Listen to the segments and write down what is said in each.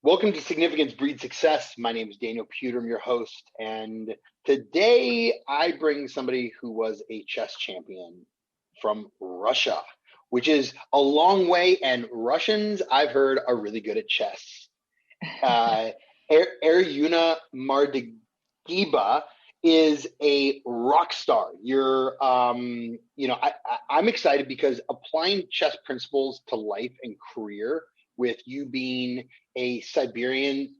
Welcome to Significance Breed Success. My name is Daniel Puder. I'm your host. And today I bring somebody who was a chess champion from Russia, which is a long way. And Russians, I've heard, are really good at chess. Aryuna Merdygeeva is a rock star. I'm excited because applying chess principles to life and career, with you being a Siberian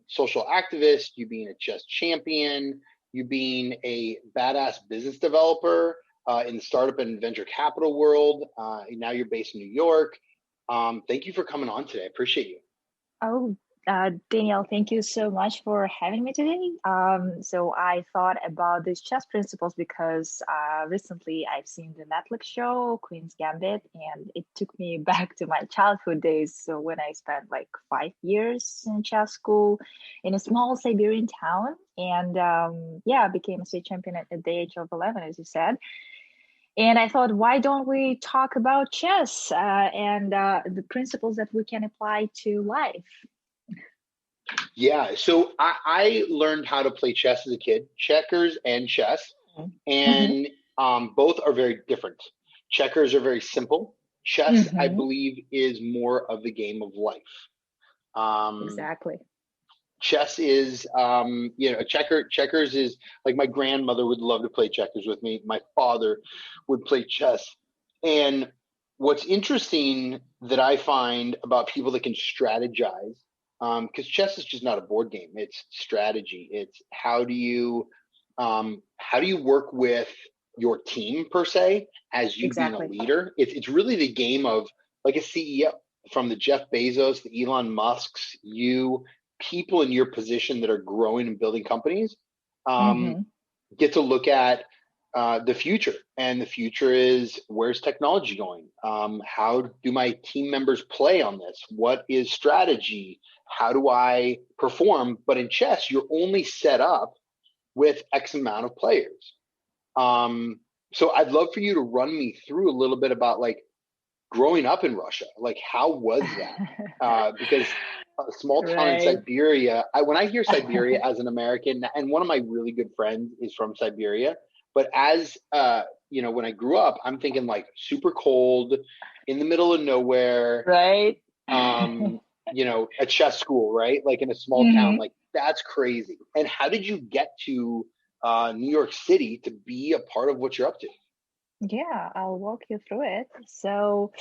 social activist, you being a chess champion, you being a badass business developer in the startup and venture capital world. Now you're based in New York. Thank you for coming on today. I appreciate you. Oh, Danielle, thank you so much for having me today. So I thought about these chess principles because recently I've seen the Netflix show Queen's Gambit, and it took me back to my childhood days. So when I spent like 5 years in chess school in a small Siberian town, and I became a state champion at the age of 11, as you said. And I thought, why don't we talk about chess and the principles that we can apply to life? Yeah, so I learned how to play chess as a kid, checkers and chess, Mm-hmm. and both are very different. Checkers are very simple. Chess, I Mm-hmm. believe, is more of the game of life. Um, Exactly. Chess is, checkers is like my grandmother would love to play checkers with me. My father would play chess. And what's interesting that I find about people that can strategize, because chess is just not a board game, it's strategy. It's how do you work with your team per se as you being a Exactly. leader? It's really the game of like a CEO, from the Jeff Bezos, the Elon Musks, you people in your position that are growing and building companies um, Mm-hmm. get to look at the future. And the future is, where's technology going? How do my team members play on this? What is strategy? How do I perform? But in chess, you're only set up with X amount of players. Um, so I'd love for you to run me through a little bit about like growing up in Russia. Like, how was that? Because a small town in Right. Siberia, when I hear Siberia as an American, and one of my really good friends is from Siberia, but as when I grew up, I'm thinking like super cold, in the middle of nowhere, Right. a chess school, right? Like in a small town, Mm-hmm. like that's crazy. And how did you get to New York City to be a part of what you're up to? Yeah, I'll walk you through it. So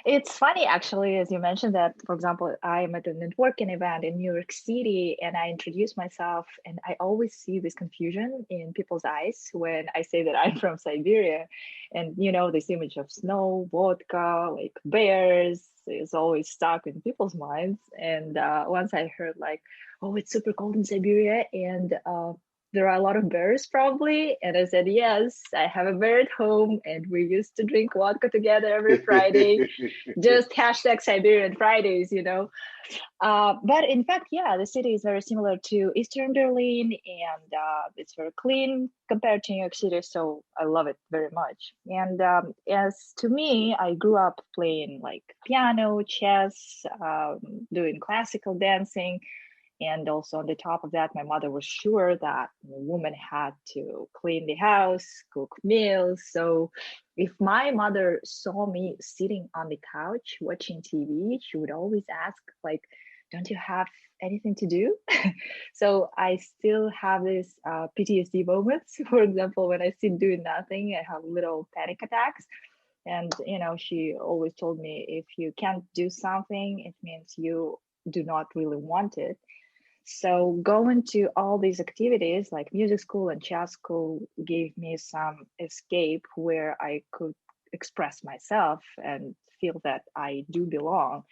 it's funny, actually, as you mentioned that, for example, I'm at a networking event in New York City and I introduce myself, and I always see this confusion in people's eyes when I say that I'm from Siberia. And, this image of snow, vodka, like bears is always stuck in people's minds. And once I heard, like, oh, it's super cold in Siberia, and there are a lot of bears probably. And I said, yes, I have a bear at home and we used to drink vodka together every Friday. Just hashtag Siberian Fridays. But in fact, yeah, the city is very similar to Eastern Berlin, and it's very clean compared to New York City. So I love it very much. And as to me, I grew up playing like piano, chess, doing classical dancing. And also on the top of that, my mother was sure that a woman had to clean the house, cook meals. So if my mother saw me sitting on the couch watching TV, she would always ask, like, don't you have anything to do? So I still have these PTSD moments. For example, when I sit doing nothing, I have little panic attacks. And, she always told me, if you can't do something, it means you do not really want it. So going to all these activities like music school and chess school gave me some escape where I could express myself and feel that I do belong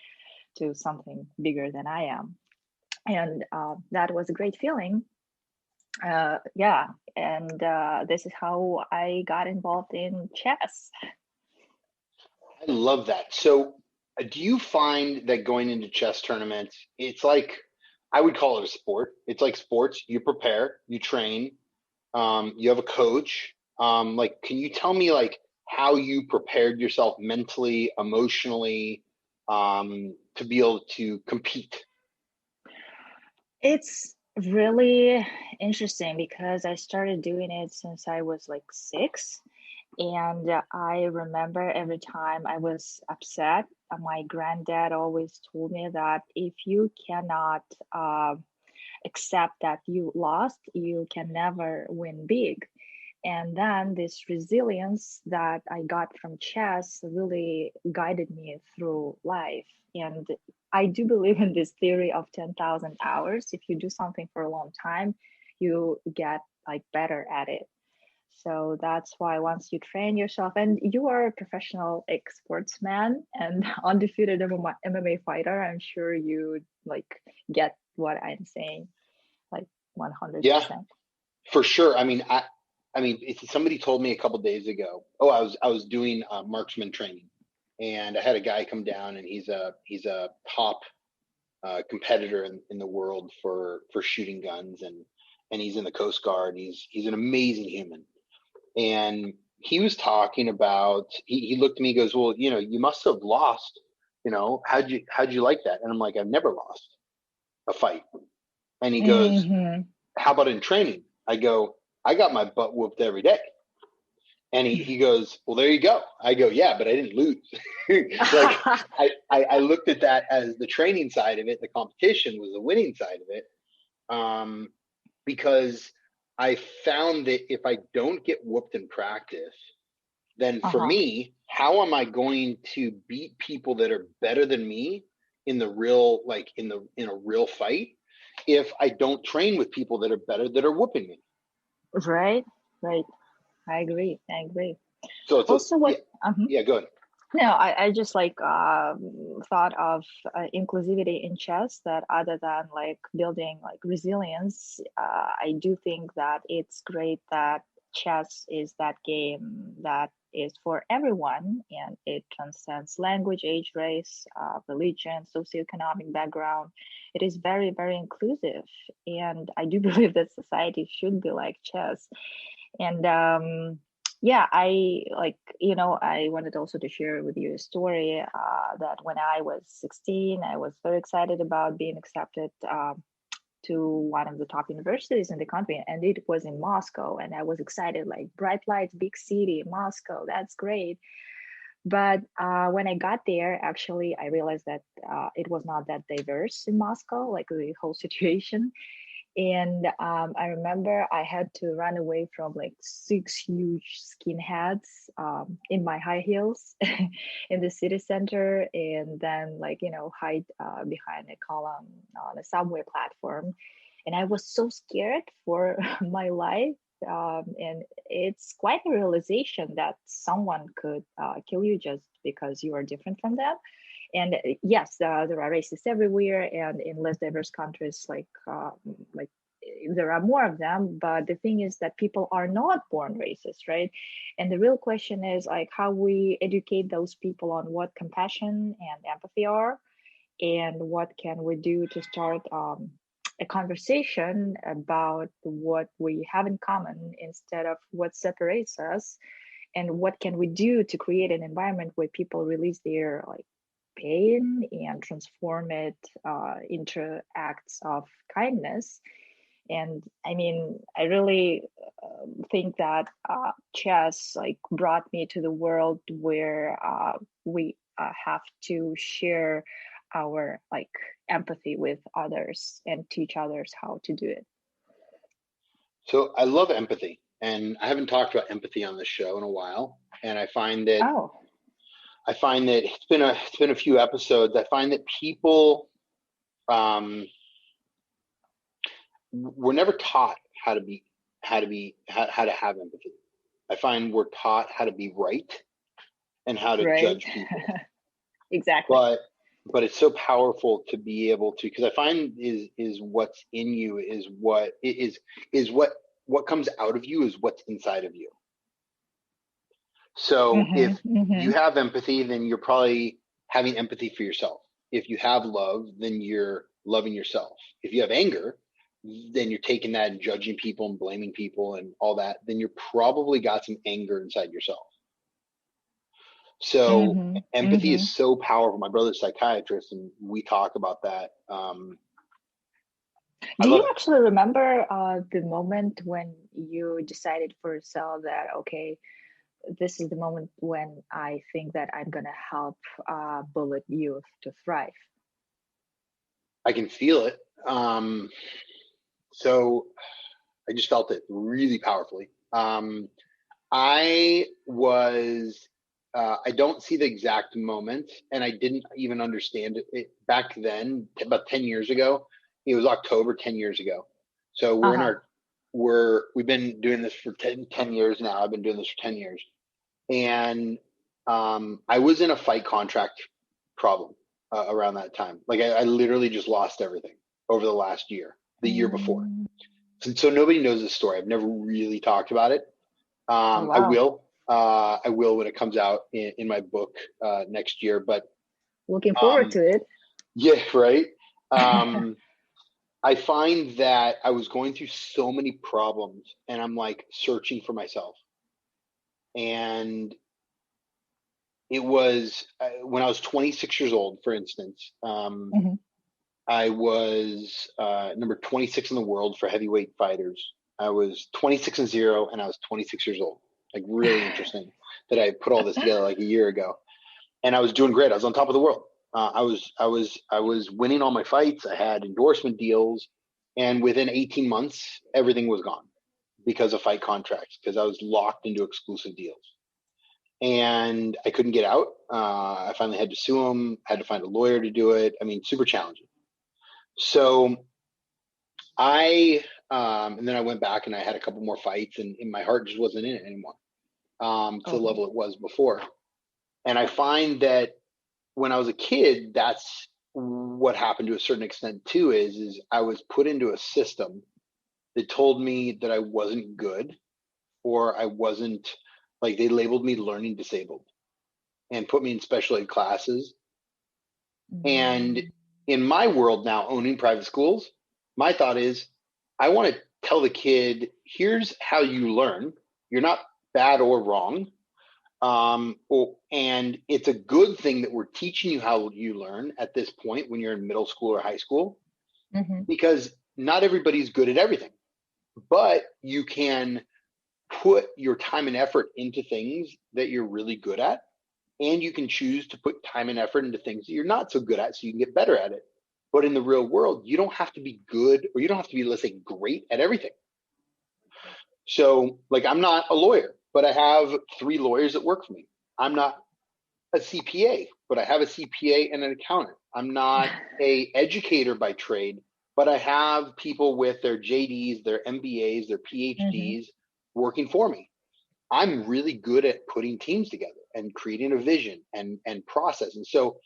to something bigger than I am. And that was a great feeling. Yeah. And this is how I got involved in chess. I love that. So, do you find that going into chess tournaments, it's like, I would call it a sport. It's like sports. You prepare, you train, you have a coach. Like, can you tell me like how you prepared yourself mentally, emotionally, to be able to compete? It's really interesting because I started doing it since I was like 6. And I remember every time I was upset, my granddad always told me that if you cannot accept that you lost, you can never win big. And then this resilience that I got from chess really guided me through life. And I do believe in this theory of 10,000 hours. If you do something for a long time, you get like better at it. So that's why once you train yourself, and you are a professional sportsman and undefeated MMA fighter, I'm sure you like get what I'm saying, like Yeah, 100%. for sure. I mean, somebody told me a couple days ago. Oh, I was doing marksman training, and I had a guy come down, and he's a top competitor in the world for shooting guns, and he's in the Coast Guard. He's an amazing human, and he was talking about. He looked at me, and goes, "Well, you know, you must have lost. You know, how'd you like that?" And I'm like, "I've never lost a fight." And he goes, Mm-hmm. "How about in training?" I go, "I got my butt whooped every day." And he goes, "Well, there you go." I go, "Yeah, but I didn't lose." Like I looked at that as the training side of it. The competition was the winning side of it. Um, because I found that if I don't get whooped in practice, then for Uh-huh. me, how am I going to beat people that are better than me in the real, like in a real fight, if I don't train with people that are better that are whooping me? Right, right. I agree. I agree. So it's a Also, yeah, what yeah, good. no, I just like thought of inclusivity in chess that other than like building like resilience, I do think that it's great that chess is that game that is for everyone and it transcends language, age, race, religion, socioeconomic background. It is very, very inclusive. And I do believe that society should be like chess. And yeah, I like, I wanted also to share with you a story that when I was 16, I was very excited about being accepted to one of the top universities in the country, and it was in Moscow. And I was excited, like bright lights, big city, Moscow, that's great. But when I got there, actually, I realized that it was not that diverse in Moscow, like the whole situation. And I remember I had to run away from like 6 huge skinheads in my high heels in the city center, and then like hide behind a column on a subway platform. And I was so scared for my life. And it's quite a realization that someone could kill you just because you are different from them. And yes, there are racists everywhere, and in less diverse countries, like there are more of them. But the thing is that people are not born racist, right? And the real question is like how we educate those people on what compassion and empathy are, and what can we do to start a conversation about what we have in common instead of what separates us, and what can we do to create an environment where people release their like pain and transform it into acts of kindness. And I mean, I really think that chess like brought me to the world where we have to share our like empathy with others and teach others how to do it. So I love empathy, and I haven't talked about empathy on this show in a while. And Oh, I find that it's been a few episodes. I find that people um, we're never taught how to have empathy. I find we're taught how to be right and how to right. judge people, Exactly. but it's so powerful to be able to, because I find is what's in you is what comes out of you is what's inside of you. So Mm-hmm, if mm-hmm, you have empathy, then you're probably having empathy for yourself. If you have love, then you're loving yourself. If you have anger, then you're taking that and judging people and blaming people and all that. Then you're probably got some anger inside yourself. So mm-hmm, empathy mm-hmm. is so powerful. My brother's a psychiatrist, and we talk about that. I Do love you it. actually remember the moment when you decided for yourself that, okay, this is the moment when I think that I'm gonna help bullet youth to thrive? I can feel it. So I just felt it really powerfully. I was, I don't see the exact moment, and I didn't even understand it back then, about 10 years ago. It was October 10 years ago. So Uh-huh. we've been doing this for 10 years now. I've been doing this for 10 years. And I was in a fight contract problem around that time. Like I literally just lost everything over the last year, the year before. Mm. So nobody knows this story. I've never really talked about it. Oh, I wow. will. I will when it comes out in my book next year. But Looking forward um, to it. yeah, right. Um, I find that I was going through so many problems, and I'm like searching for myself. And it was when I was 26 years old, for instance. Mhm. I was number 26 in the world for heavyweight fighters. I was 26-0, and I was 26 years old. Like really interesting that I put all this together like a year ago, and I was doing great. I was on top of the world. I was winning all my fights. I had endorsement deals, and within 18 months, everything was gone because of fight contracts. Because I was locked into exclusive deals, and I couldn't get out. I finally had to sue them. Had to find a lawyer to do it. I mean, super challenging. So and then I went back and I had a couple more fights, and my heart just wasn't in it anymore to the Okay. level it was before. And I find that when I was a kid, that's what happened to a certain extent too. Is I was put into a system that told me that I wasn't good, or I wasn't, like, they labeled me learning disabled and put me in special ed classes. And Mm. in my world now, owning private schools, my thought is I want to tell the kid, here's how you learn. You're not bad or wrong. And it's a good thing that we're teaching you how you learn at this point when you're in middle school or high school, Mhm. because not everybody's good at everything, but you can put your time and effort into things that you're really good at, and you can choose to put time and effort into things that you're not so good at so you can get better at it. But in the real world, you don't have to be good, or you don't have to be, let's say, great at everything. So, like, I'm not a lawyer, but I have 3 lawyers that work for me. I'm not a CPA, but I have a CPA and an accountant. I'm not a educator by trade, but I have people with their JDs, their MBAs, their Mhm. PhDs working for me. I'm really good at putting teams together and creating a vision and process. And so,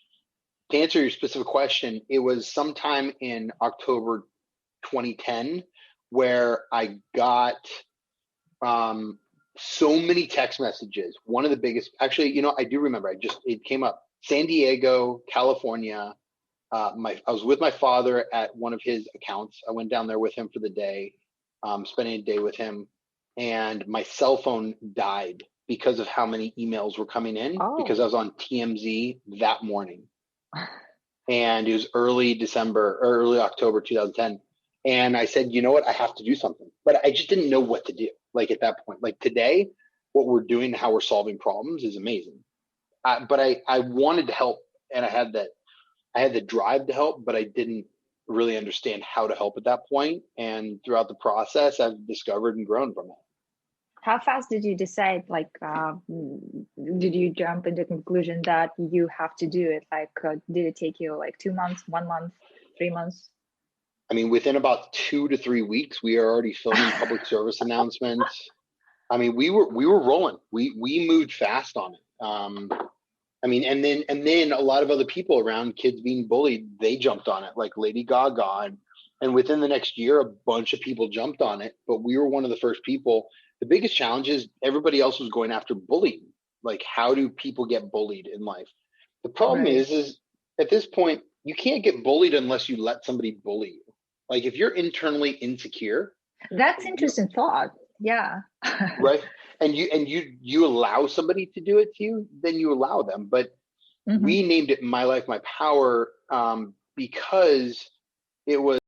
to answer your specific question, it was sometime in October 2010 where I got um, so many text messages. One of the biggest, actually, I do remember. It came up. San Diego, California. I was with my father at one of his accounts. I went down there with him for the day, spending a day with him, and my cell phone died because of how many emails were coming in, because Oh. I was on TMZ that morning, and it was early December or early October 2010. And I said, you know what, I have to do something, but I just didn't know what to do. Like at that point, like today, what we're doing, how we're solving problems is amazing. But I wanted to help, and I had the drive to help, but I didn't really understand how to help at that point. And throughout the process, I've discovered and grown from it. How fast did you decide, like, did you jump into conclusion that you have to do it? Like, did it take you like 2 months, 1 month, 3 months? I mean, within about 2 to 3 weeks, we are already filming public service announcements. I mean, we were rolling. We moved fast on it. I mean, and then a lot of other people around kids being bullied, they jumped on it, like Lady Gaga, and within the next year, a bunch of people jumped on it. But we were one of the first people. The biggest challenge is everybody else was going after bullying. Like, how do people get bullied in life? The problem Right. is at this point, you can't get bullied unless you let somebody bully you. Like, if you're internally insecure, That's you interesting thought. Yeah. right, and you allow somebody to do it to you, then you allow them. But Hmm. we named it My Life, My Power, because it was